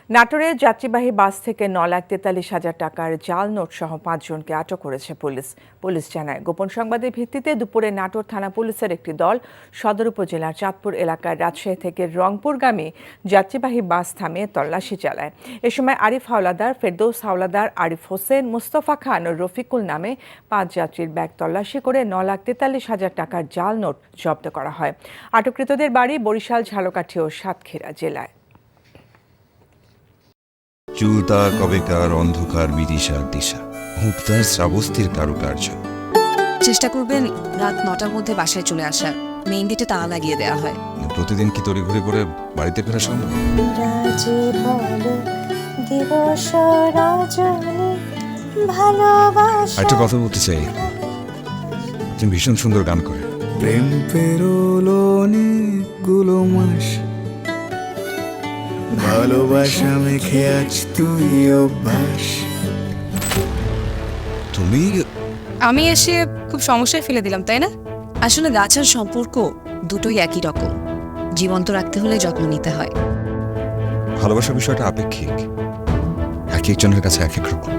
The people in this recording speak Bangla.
নাটোরে যাত্রীবাহী বাস থেকে 9,43,000 টাকার জাল নোট সহ 5 জনকে আটক করেছে পুলিশ। পুলিশ জানায়, গোপন সংবাদের ভিত্তিতে দুপুরে নাটোর থানা পুলিশের একটি দল সদর উপজেলার চাঁদপুর এলাকার রাজশাহী থেকে রংপুরগামী যাত্রীবাহী বাস থামিয়ে তল্লাশি চালায়। এ সময় আরিফ হাওলাদার, ফেরদৌস হাওলাদার, আরিফ হোসেন, মুস্তফা খান ও রফিকুল নামে 5 যাত্রীর ব্যাগ তল্লাশি করে 9,43,000 টাকার জাল নোট জব্দ করা হয়। আটককৃতদের বাড়ি বরিশাল, ঝালকাঠি ও সাতক্ষীরা জেলায়। চুলতা কবেকার অন্ধকার বিদিশার দিশা, মুক্তার শ্রাবস্তির কারুকার্য। চেষ্টা করবেন রাত 9টার মধ্যে বাসায় চলে আসার। মেইন গেটে তালা লাগিয়ে দেওয়া হয়। প্রতিদিন কি তড়িঘড়ি করে বাড়িতে ফেরা সম্ভব? একটা কথা বলতে চাই, তুমি ভীষণ সুন্দর গান করে। প্রেম পেরোলো অনেকগুলো মাস, ভালোবাসা মেখে আজ তুই অভ্যাস। তুমি আমি এসে খুব সমস্যায় ফেলে দিলাম, তাই না? আসলে গাছ আর সম্পর্ক দুটোই একই রকম। জীবন্ত রাখতে হলে যত্ন নিতে হয়। ভালোবাসার বিষয়টা আপেক্ষিক, এক একজনের কাছে এক এক রকম।